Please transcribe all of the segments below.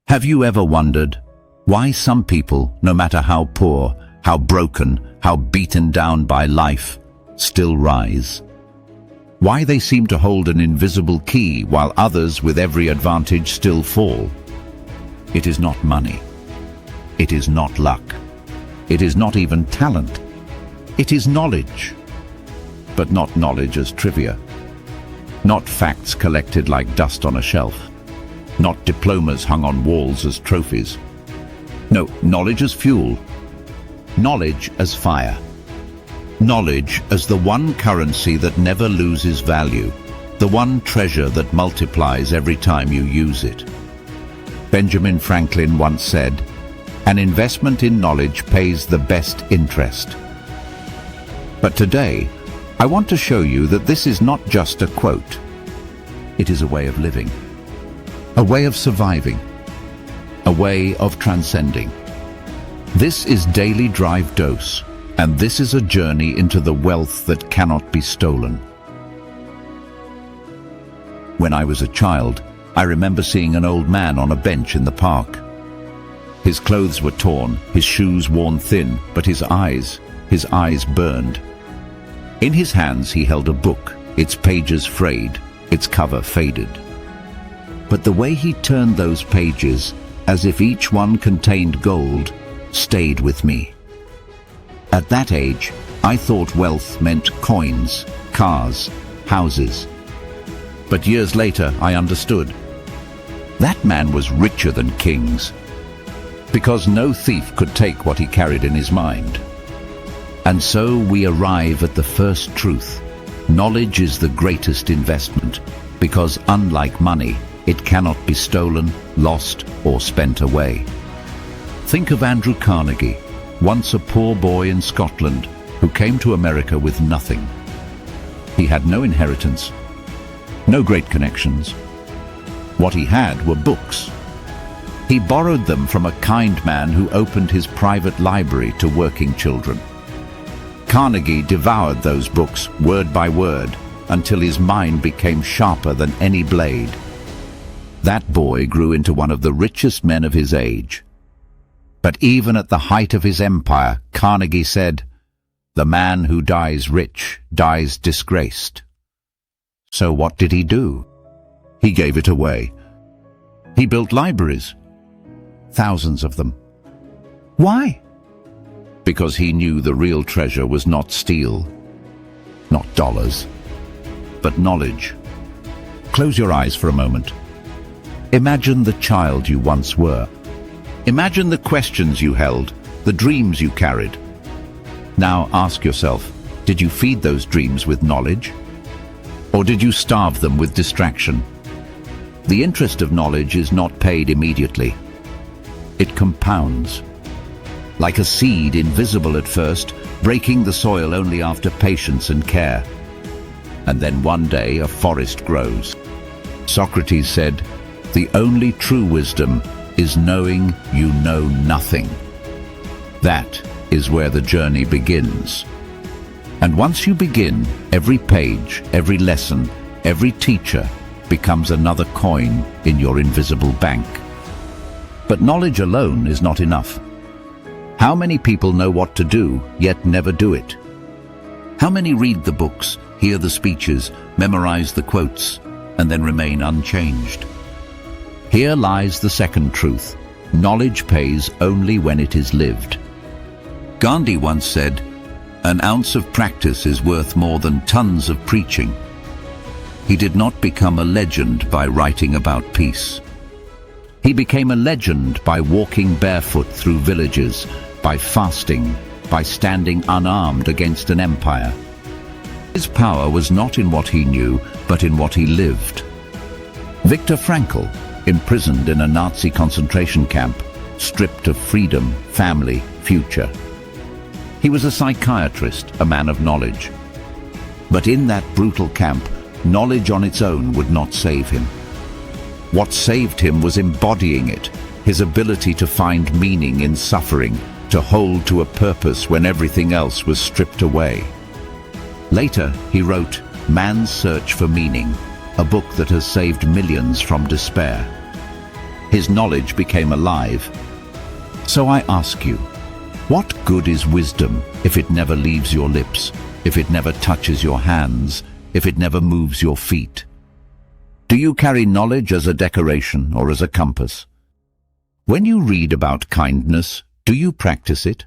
Have you ever wondered why some people, no matter how poor, how broken, how beaten down by life, still rise? Why they seem to hold an invisible key while others with every advantage still fall? It is not money. It is not luck. It is not even talent. It is knowledge. But not knowledge as trivia. Not facts collected like dust on a shelf. Not diplomas hung on walls as trophies. No, knowledge as fuel. Knowledge as fire. Knowledge as the one currency that never loses value. The one treasure that multiplies every time you use it. Benjamin Franklin once said, "An investment in knowledge pays the best interest." But today, I want to show you that this is not just a quote. It is a way of living. A way of surviving. A way of transcending. This is Daily Drive Dose, and this is a journey into the wealth that cannot be stolen. When I was a child, I remember seeing an old man on a bench in the park. His clothes were torn, his shoes worn thin, but his eyes burned. In his hands he held a book, its pages frayed, its cover faded. But the way he turned those pages, as if each one contained gold, stayed with me. At that age, I thought wealth meant coins, cars, houses. But years later, I understood. That man was richer than kings, because no thief could take what he carried in his mind. And so we arrive at the first truth. Knowledge is the greatest investment, because unlike money, it cannot be stolen, lost, or spent away. Think of Andrew Carnegie, once a poor boy in Scotland who came to America with nothing. He had no inheritance, no great connections. What he had were books. He borrowed them from a kind man who opened his private library to working children. Carnegie devoured those books word by word until his mind became sharper than any blade. That boy grew into one of the richest men of his age. But even at the height of his empire, Carnegie said, "The man who dies rich dies disgraced." So what did he do? He gave it away. He built libraries, thousands of them. Why? Because he knew the real treasure was not steel, not dollars, but knowledge. Close your eyes for a moment. Imagine the child you once were. Imagine the questions you held, the dreams you carried. Now ask yourself, did you feed those dreams with knowledge? Or did you starve them with distraction? The interest of knowledge is not paid immediately. It compounds. Like a seed invisible at first, breaking the soil only after patience and care. And then one day a forest grows. Socrates said, "The only true wisdom is knowing you know nothing." That is where the journey begins. And once you begin, every page, every lesson, every teacher becomes another coin in your invisible bank. But knowledge alone is not enough. How many people know what to do, yet never do it? How many read the books, hear the speeches, memorize the quotes, and then remain unchanged? Here lies the second truth. Knowledge pays only when it is lived. Gandhi once said, "An ounce of practice is worth more than tons of preaching." He did not become a legend by writing about peace. He became a legend by walking barefoot through villages, by fasting, by standing unarmed against an empire. His power was not in what he knew, but in what he lived. Viktor Frankl, imprisoned in a Nazi concentration camp, stripped of freedom, family, future. He was a psychiatrist, a man of knowledge. But in that brutal camp, knowledge on its own would not save him. What saved him was embodying it, his ability to find meaning in suffering, to hold to a purpose when everything else was stripped away. Later, he wrote Man's Search for Meaning, a book that has saved millions from despair. His knowledge became alive. So I ask you, what good is wisdom if it never leaves your lips, if it never touches your hands, if it never moves your feet? Do you carry knowledge as a decoration or as a compass? When you read about kindness, do you practice it?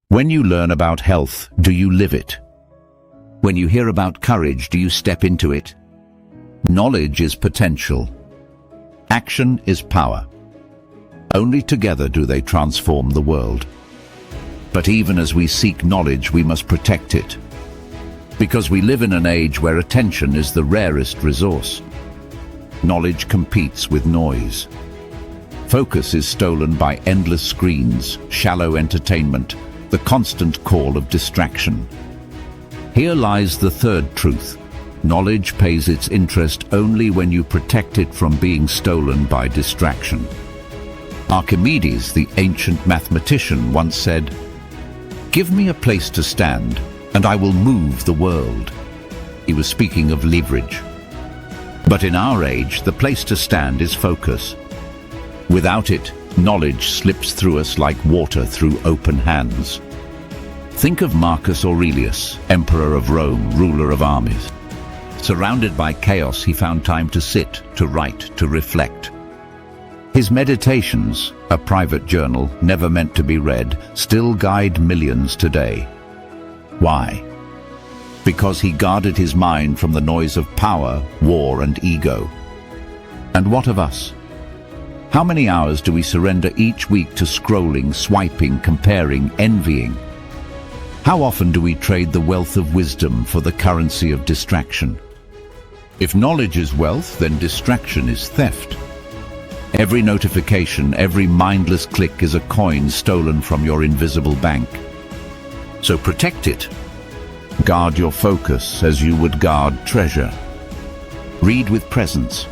When you learn about health, do you live it? When you hear about courage, do you step into it? Knowledge is potential. Action is power. Only together do they transform the world. But even as we seek knowledge, we must protect it. Because we live in an age where attention is the rarest resource. Knowledge competes with noise. Focus is stolen by endless screens, shallow entertainment, the constant call of distraction. Here lies the third truth. Knowledge pays its interest only when you protect it from being stolen by distraction. Archimedes, the ancient mathematician, once said, "Give me a place to stand, and I will move the world." He was speaking of leverage. But in our age, the place to stand is focus. Without it, knowledge slips through us like water through open hands. Think of Marcus Aurelius, emperor of Rome, ruler of armies. Surrounded by chaos, he found time to sit, to write, to reflect. His meditations, a private journal never meant to be read, still guide millions today. Why? Because he guarded his mind from the noise of power, war, and ego. And what of us? How many hours do we surrender each week to scrolling, swiping, comparing, envying? How often do we trade the wealth of wisdom for the currency of distraction? If knowledge is wealth, then distraction is theft. Every notification, every mindless click is a coin stolen from your invisible bank. So protect it. Guard your focus as you would guard treasure. Read with presence.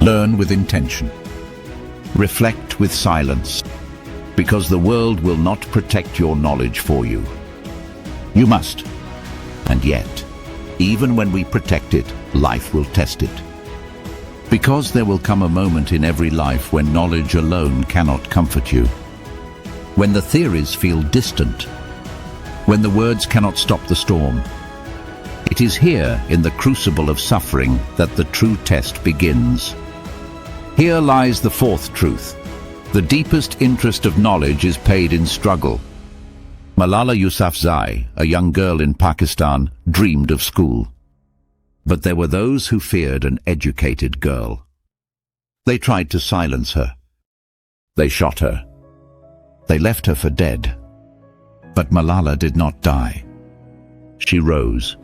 Learn with intention. Reflect with silence, because the world will not protect your knowledge for you. You must. And yet, even when we protect it, life will test it. Because there will come a moment in every life when knowledge alone cannot comfort you. When the theories feel distant. When the words cannot stop the storm. It is here, in the crucible of suffering, that the true test begins. Here lies the fourth truth. The deepest interest of knowledge is paid in struggle. Malala Yousafzai, a young girl in Pakistan, dreamed of school. But there were those who feared an educated girl. They tried to silence her. They shot her. They left her for dead. But Malala did not die. She rose.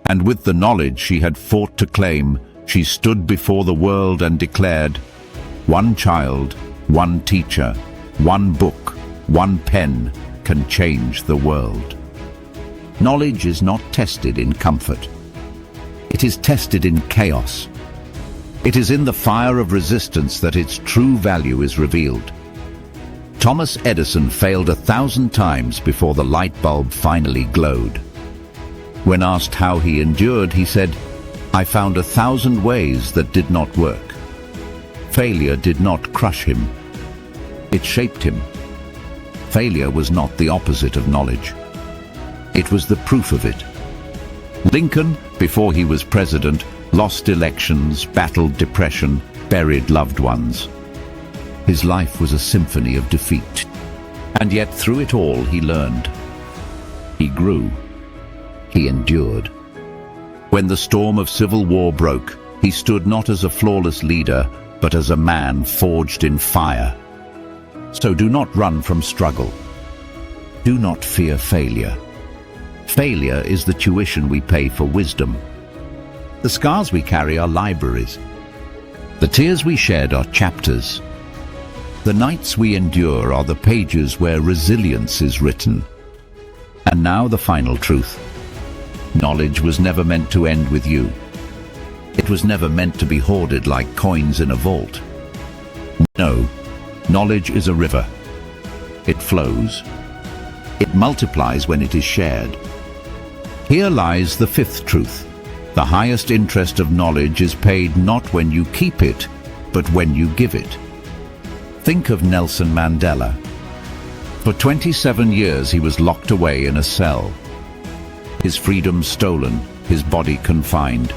And with the knowledge she had fought to claim, she stood before the world and declared, "One child, one teacher, one book, one pen can change the world." Knowledge is not tested in comfort. It is tested in chaos. It is in the fire of resistance that its true value is revealed. Thomas Edison failed 1,000 times before the light bulb finally glowed. When asked how he endured, he said, "I found 1,000 ways that did not work." Failure did not crush him. It shaped him. Failure was not the opposite of knowledge. It was the proof of it. Lincoln, before he was president, lost elections, battled depression, buried loved ones. His life was a symphony of defeat. And yet through it all he learned. He grew. He endured. When the storm of civil war broke, he stood not as a flawless leader, but as a man forged in fire. So do not run from struggle. Do not fear failure. Failure is the tuition we pay for wisdom. The scars we carry are libraries. The tears we shed are chapters. The nights we endure are the pages where resilience is written. And now the final truth. Knowledge was never meant to end with you. It was never meant to be hoarded like coins in a vault. No, knowledge is a river. It flows. It multiplies when it is shared. Here lies the fifth truth. The highest interest of knowledge is paid not when you keep it, but when you give it. Think of Nelson Mandela. For 27 years he was locked away in a cell. His freedom stolen, his body confined.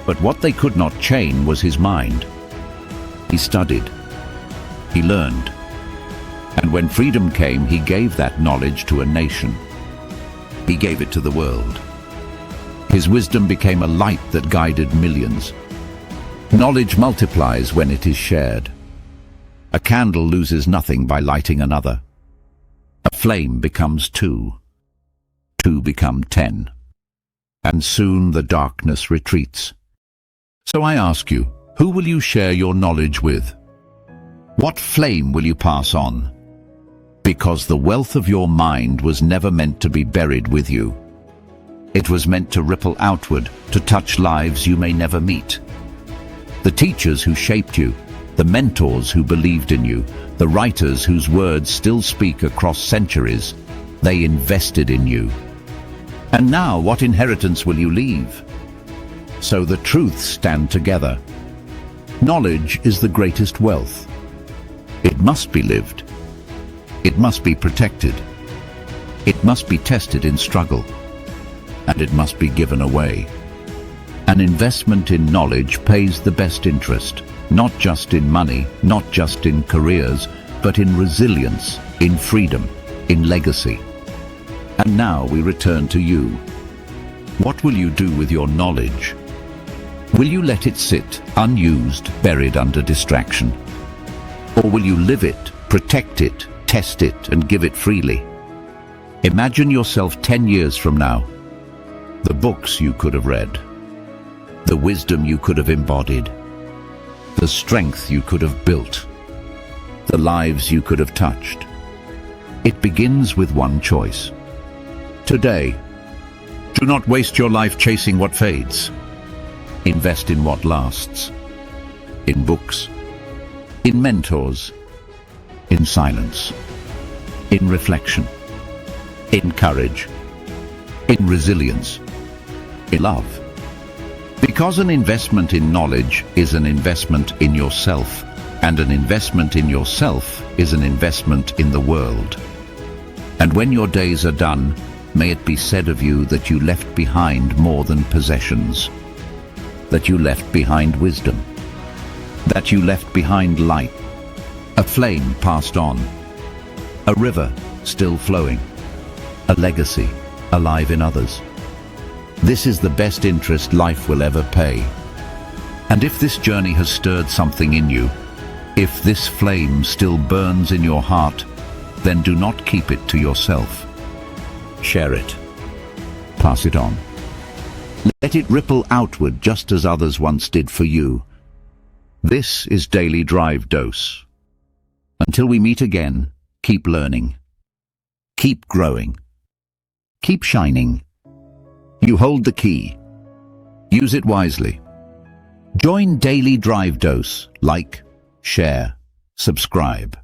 But what they could not chain was his mind. He studied. He learned. And when freedom came, he gave that knowledge to a nation. He gave it to the world. His wisdom became a light that guided millions. Knowledge multiplies when it is shared. A candle loses nothing by lighting another. A flame becomes two. Two become 10. And soon the darkness retreats. So I ask you, who will you share your knowledge with? What flame will you pass on? Because the wealth of your mind was never meant to be buried with you. It was meant to ripple outward, to touch lives you may never meet. The teachers who shaped you, the mentors who believed in you, the writers whose words still speak across centuries, they invested in you. And now what inheritance will you leave? So the truths stand together. Knowledge is the greatest wealth. It must be lived. It must be protected. It must be tested in struggle. And it must be given away. An investment in knowledge pays the best interest, not just in money, not just in careers, but in resilience, in freedom, in legacy. And now we return to you. What will you do with your knowledge? Will you let it sit, unused, buried under distraction? Or will you live it, protect it, test it, and give it freely? Imagine yourself 10 years from now. The books you could have read. The wisdom you could have embodied. The strength you could have built. The lives you could have touched. It begins with one choice. Today, do not waste your life chasing what fades. Invest in what lasts. In books. In mentors. In silence. In reflection. In courage. In resilience. In love. Because an investment in knowledge is an investment in yourself, and an investment in yourself is an investment in the world. And when your days are done, may it be said of you that you left behind more than possessions, that you left behind wisdom, that you left behind light, a flame passed on, a river still flowing, a legacy alive in others. This is the best interest life will ever pay. And if this journey has stirred something in you, if this flame still burns in your heart, then do not keep it to yourself. Share it. Pass it on. Let it ripple outward just as others once did for you. This is Daily Drive Dose. Until we meet again, keep learning. Keep growing. Keep shining. You hold the key. Use it wisely. Join Daily Drive Dose. Like, share, subscribe.